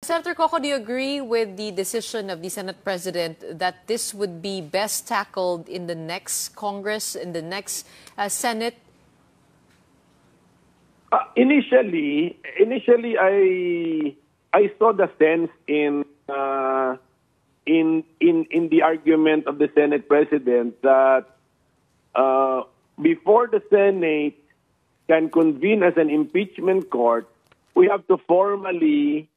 Senator Coco, do you agree with the decision of the Senate President that this would be best tackled in the next Congress, in the next Senate? Initially, I saw the sense in the argument of the Senate President that before the Senate can convene as an impeachment court, we have to formally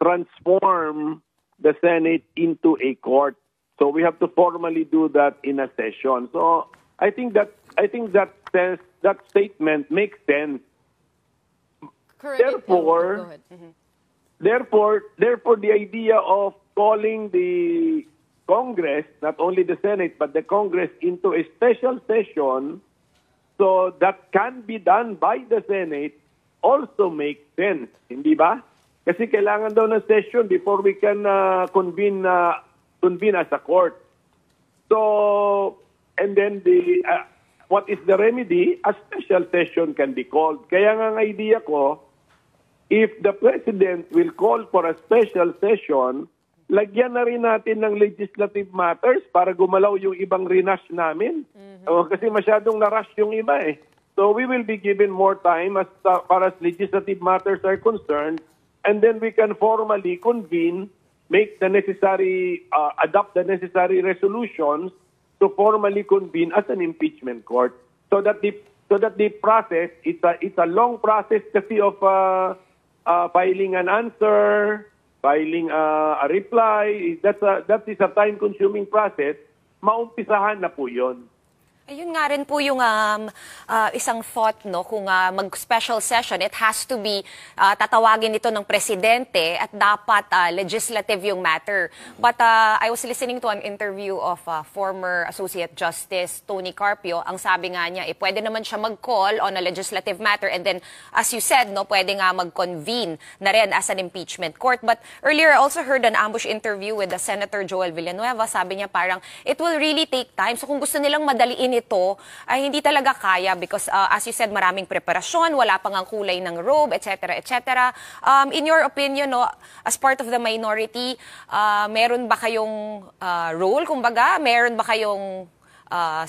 transform the Senate into a court. So we have to formally do that in a session. So I think that statement makes sense. Correct. Therefore, go ahead. Therefore, the idea of calling the Congress, not only the Senate, but the Congress into a special session so that can be done by the Senate also makes sense. Hindi ba? Kasi kailangan daw ng session before we can convene as a court. So, and then what is the remedy? A special session can be called. Kaya nga ang idea ko, if the President will call for a special session, lagyan na rin natin ng legislative matters para gumalaw yung ibang renash namin. Kasi masyadong na-rush yung iba eh. So we will be given more time as far as legislative matters are concerned, and then we can formally convene, make the necessary, adopt the necessary resolutions to formally convene as an impeachment court. So that the process, it's a long process kasi of filing an answer, filing a reply. That is a time-consuming process. Maumpisahan na po yun. Ayun nga rin po yung isang thought, no, kung mag-special session, it has to be tatawagin ito ng presidente at dapat legislative yung matter. But I was listening to an interview of former Associate Justice Tony Carpio. Ang sabi nga niya, pwede naman siya mag-call on a legislative matter and then, as you said, no, pwede nga mag-convene na rin as an impeachment court. But earlier, I also heard an ambush interview with the Senator Joel Villanueva. Sabi niya parang, it will really take time. So kung gusto nilang madaliin ito ay hindi talaga kaya because as you said, maraming preparasyon, wala pang ang kulay ng robe, etc. etc. In your opinion, no, as part of the minority, meron ba kayong role, kumbaga? Meron ba kayong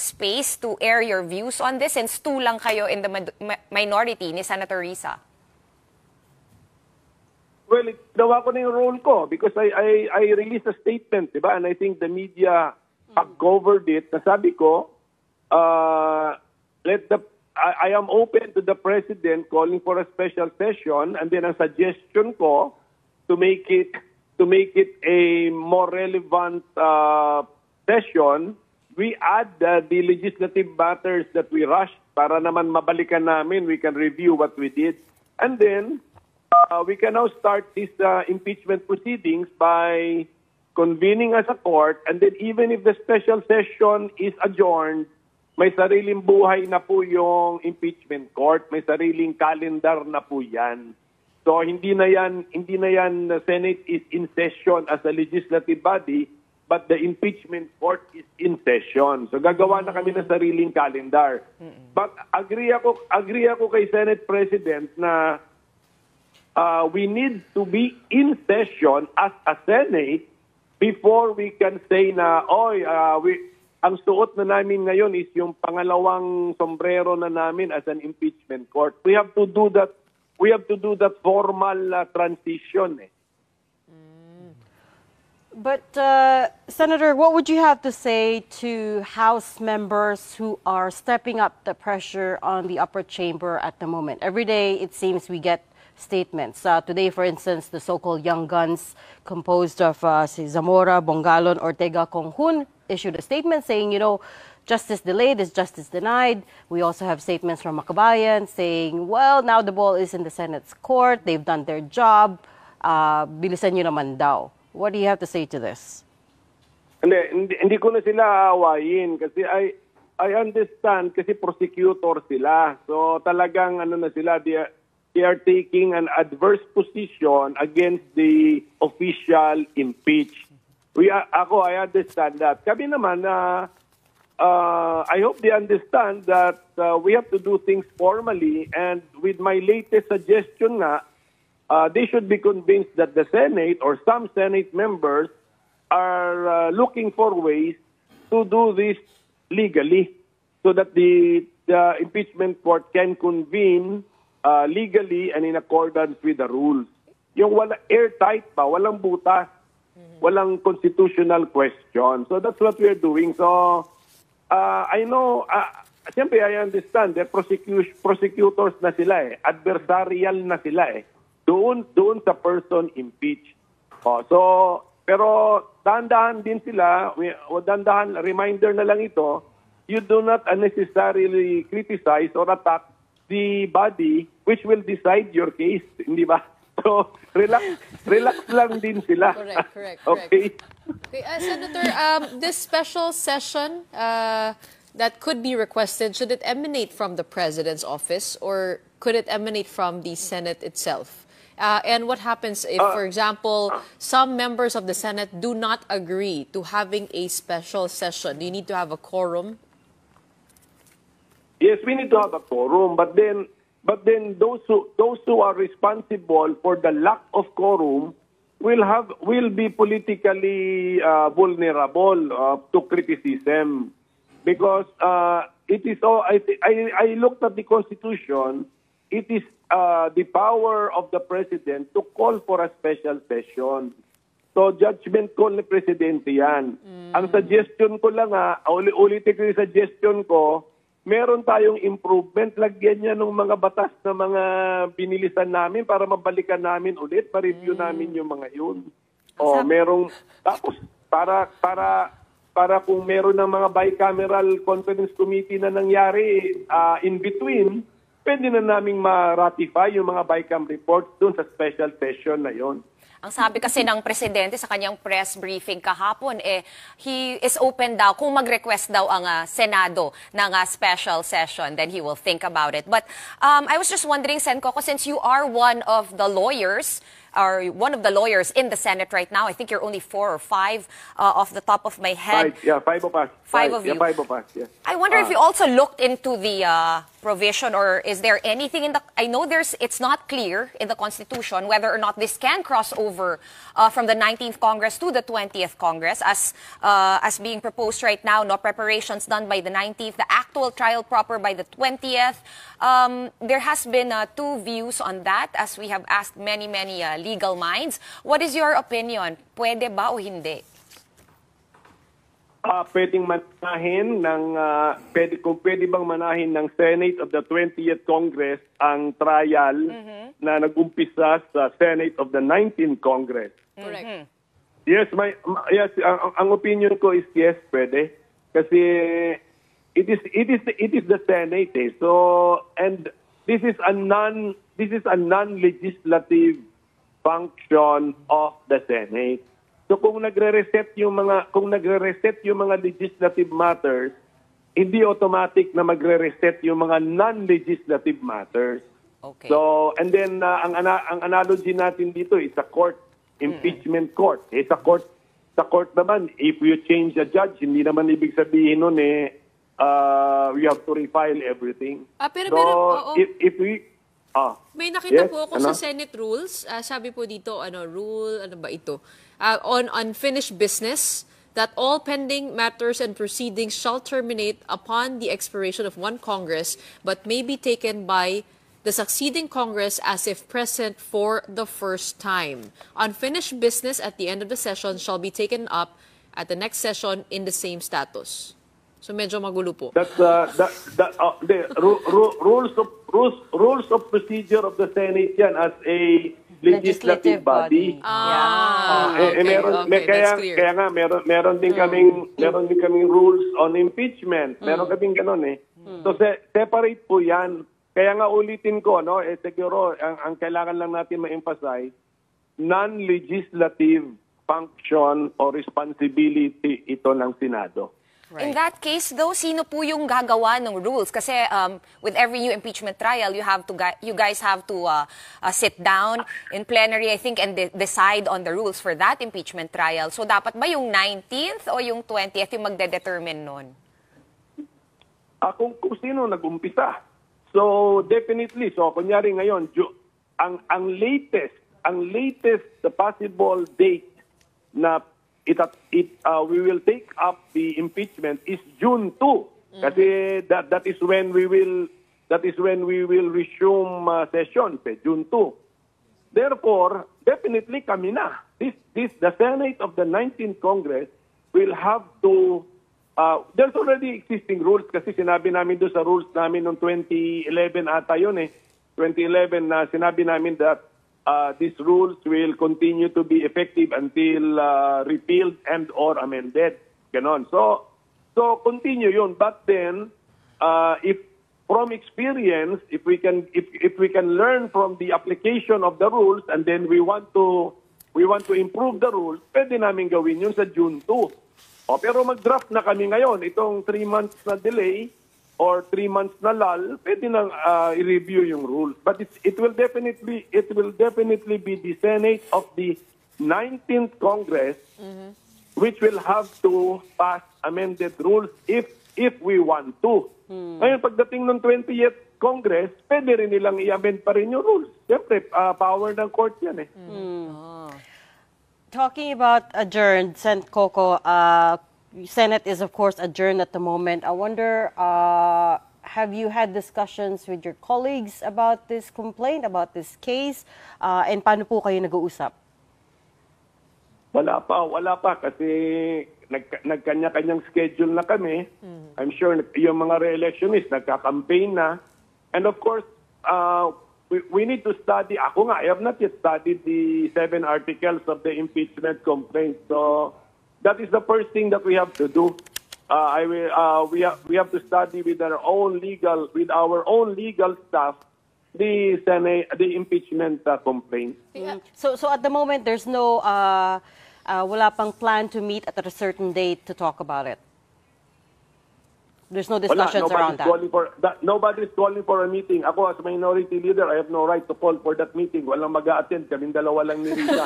space to air your views on this since two lang kayo in the minority ni Senator Risa? Well, dawa ko na yung role ko because I released a statement, diba? And I think the media have covered it. Nasabi ko, I am open to the President calling for a special session, and then a suggestion ko to make it a more relevant session. We add the legislative matters that we rushed para naman mabalikan namin. We can review what we did, and then we can now start these impeachment proceedings by convening as a court, and then even if the special session is adjourned, may sariling buhay na po yung impeachment court, may sariling calendar na po yan. So hindi na yan the Senate is in session as a legislative body, but the impeachment court is in session. So gagawa na kami ng sariling calendar. But agree ako kay Senate President na we need to be in session as a Senate before we can say na ang suot na namin ngayon is yung pangalawang sombrero na namin as an impeachment court. We have to do that. We have to do that formal transition. But Senator, what would you have to say to House members who are stepping up the pressure on the upper chamber at the moment? Every day, it seems we get statements. Today, for instance, the so-called young guns composed of Zamora, Bongalon, Ortega, Conjun issued a statement saying, you know, justice delayed is justice denied. We also have statements from Makabayan saying, well, now the ball is in the Senate's court. They've done their job. Bilisan nyo naman daw. What do you have to say to this? Hindi ko na sila aawayin kasi I understand kasi prosecutor sila. So talagang na sila, they are taking an adverse position against the official impeached. I understand that. Kami naman, I hope they understand that we have to do things formally, and with my latest suggestion nga, they should be convinced that the Senate or some Senate members are looking for ways to do this legally so that the impeachment court can convene legally and in accordance with the rules. Yung wala airtight ba, walang butas, walang constitutional question. So that's what we're doing. So I know, siyempre I understand, prosecutors na sila eh, adversarial na sila eh. Doon sa person impeached. Pero dahan-dahan din sila, dahan-dahan, reminder na lang ito, you do not unnecessarily criticize or attack the body which will decide your case, hindi ba? So, relax lang din sila. Correct. Okay. Senator, this special session that could be requested, should it emanate from the President's office or could it emanate from the Senate itself? And what happens if, for example, some members of the Senate do not agree to having a special session? Do you need to have a quorum? Yes, we need to have a quorum, but then those who are responsible for the lack of quorum will be politically vulnerable to criticism because it is all. I looked at the Constitution. It is the power of the President to call for a special session. So, judgment call ni Presidente yan. Ang suggestion ko lang ulitin ko yung suggestion ko, meron tayong improvement. Lagyan niya ng mga batas na mga binilisan namin para mabalikan namin ulit, ma-review namin yung mga yun. Tapos, para kung meron ng mga bicameral conference committee na nangyari in between, pwede na naming ma-ratify yung mga BICAM reports doon sa special session na yon. Ang sabi kasi ng Presidente sa kanyang press briefing kahapon, he is open daw, kung mag-request daw ang Senado ng special session, then he will think about it. But I was just wondering, Sen Coco, since you are one of the lawyers in the Senate right now, I think you're only 4 or 5 off the top of my head. Five of us. Five of you. Yeah, 5 of us, yes. I wonder if you also looked into the provision, or is there anything in the... I know it's not clear in the Constitution whether or not this can cross over from the 19th Congress to the 20th Congress as being proposed right now. No preparations done by the 19th, the actual trial proper by the 20th. There has been 2 views on that as we have asked many legal minds. What is your opinion? Pwede ba o hindi? Pwedeng manahin kung pwede bang manahin ng Senate of the 20th Congress ang trial na nag-umpisa sa Senate of the 19th Congress. Correct. Yes, ang opinion ko is yes, pwede. Kasi it is the Senate eh. So, and this is a non-legislative function of the Senate. So kung nagre-reset yung mga legislative matters, hindi automatic na magre-reset yung mga non-legislative matters. Okay. So and then ang analogy natin dito is a court, impeachment court. Sa court naman, if you change a judge, hindi naman ibig sabihin nun we have to refile everything. Pero so if we may nakita yes, po ako sa Senate rules. Sabi po dito, rule, ano ba ito? On unfinished business, that all pending matters and proceedings shall terminate upon the expiration of one Congress, but may be taken by the succeeding Congress as if present for the first time. Unfinished business at the end of the session shall be taken up at the next session in the same status. So medyo magulo po. That's the rules of procedure of the Senate yan as a legislative body. Kaya nga meron din kaming rules on impeachment. Meron kaming ganun eh. So separate po yan. Kaya nga ulitin ko siguro ang kailangan lang natin ma-emphasize, non-legislative function or responsibility ito ng Senado. Right. In that case, though, sino po yung gagawa ng rules? Kasi with every new impeachment trial, you guys have to sit down in plenary, I think, and decide on the rules for that impeachment trial. So dapat ba yung 19th o yung 20th yung magde-determine nun? Kung sino nag-umpisa. So definitely, so kunyari ngayon, ang latest the possible date na we will take up the impeachment is June 2. Kasi that is when we will resume session, June 2. Therefore, definitely kami na. The Senate of the 19th Congress will have to there's already existing rules kasi sinabi namin doon sa rules namin noong 2011 ata yun 2011 na sinabi namin that these rules will continue to be effective until repealed and or amended. Ganon. So continue yun. But then, if from experience, if we can learn from the application of the rules and then we want to improve the rules, pwede namin gawin yun sa June 2. Pero mag-draft na kami ngayon. Itong 3 months na delay or 3 months na lull, pwede nang i-review yung rules. But it will definitely be the Senate of the 19th Congress which will have to pass amended rules if we want to. Ngayon, pagdating ng 20th Congress, pwede rin nilang i-amend pa rin yung rules. Siyempre, power ng court yan Talking about adjourned, Sen. Coco, Senate is of course adjourned at the moment. I wonder, have you had discussions with your colleagues about this complaint, about this case? And paano po kayo nag-uusap? Wala pa kasi nagkanya-kanyang schedule na kami. I'm sure yung mga re-electionists nagka-campaign na. And of course, we need to study. Ako nga, I have not yet studied the 7 articles of the impeachment complaint. So that is the first thing that we have to do. We have to study with our own legal staff the impeachment complaint. So at the moment, there's no wala pang plan to meet at a certain date to talk about it. There's no discussions around that. Nobody's calling for a meeting. Ako as minority leader, I have no right to call for that meeting. Walang mag-a-attend. Kaming dalawa lang ni Risa.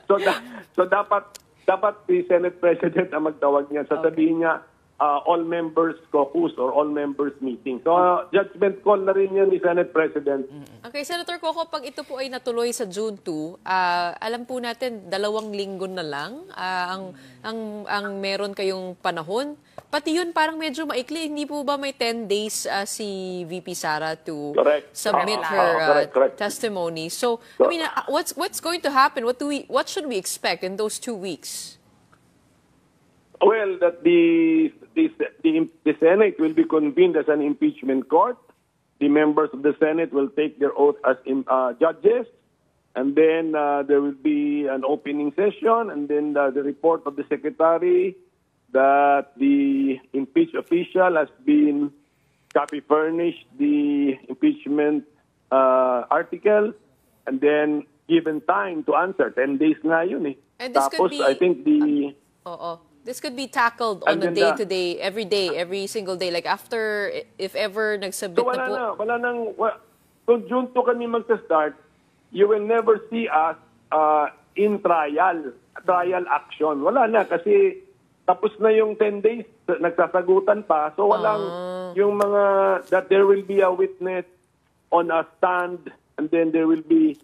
so dapat si Senate President ang magtawag niya. Sasabihin niya, all members caucus or all members meeting. So judgment call na rin yan ni Senate President. Okay, Senator Coco, pag ito po ay natuloy sa June 2, alam po natin 2 linggo na lang ang meron kayong panahon. Pati yun parang medyo maikli. Hindi po ba may 10 days si VP Sara to submit her testimony? So, I mean, what's going to happen? What should we expect in those 2 weeks? Well, that the Senate will be convened as an impeachment court. The members of the Senate will take their oath as judges, and then there will be an opening session, and then the report of the secretary that the impeached official has been copy furnished the impeachment article, and then given time to answer. 10 days na yun And this Tapos, could be, I think this could be tackled on a day-to-day, every single day. Like after, if ever nagsubmit so wala nang, kung June 2 kami magsa-start, you will never see us in trial action. Wala na kasi tapos na yung 10 days, nagsasagutan pa. So walang yung mga, that there will be a witness on a stand and then there will be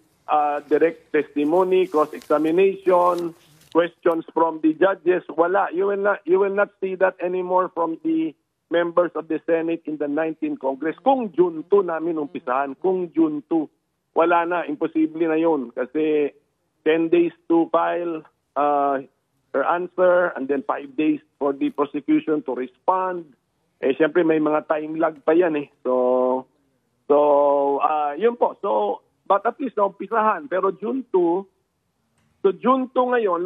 direct testimony, cross-examination, questions from the judges. Wala. You will not see that anymore from the members of the Senate in the 19th Congress. Kung June 2 namin umpisahan, kung June 2, wala na. Imposible na yun. Kasi 10 days to file her answer and then 5 days for the prosecution to respond. Siyempre may mga time lag pa yan So, yun po. So, but at least naumpisahan. Pero June 2, so June 2 ngayon,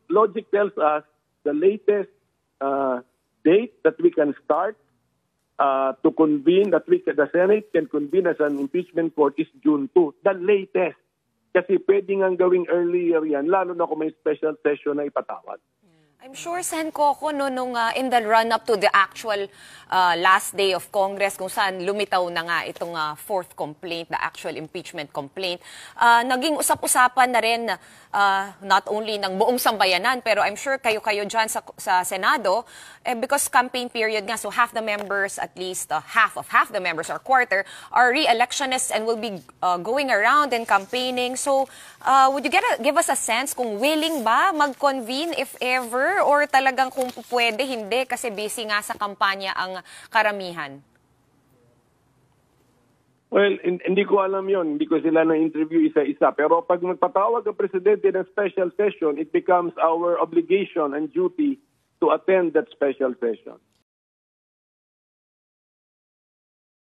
logic tells us the latest date that we can start to convene, the Senate can convene as an impeachment court is June 2. The latest. Kasi pwede nga gawing earlier yan, lalo na kung may special session na ipatawag. I'm sure, Sen Coco, no, nung in the run-up to the actual last day of Congress, kung saan lumitaw na nga itong fourth complaint, the actual impeachment complaint, naging usap-usapan na rin not only ng buong sambayanan, pero I'm sure kayo-kayo dyan sa Senado, because campaign period nga, so half the members, at least half the members or quarter, are re-electionists and will be going around and campaigning. So, would you give us a sense kung willing ba mag-convene if ever, or talagang kung pwede, hindi, kasi busy nga sa kampanya ang karamihan? Well, hindi ko alam yon. Hindi ko sila na-interview isa-isa. Pero pag magpatawag ang presidente ng special session, it becomes our obligation and duty to attend that special session.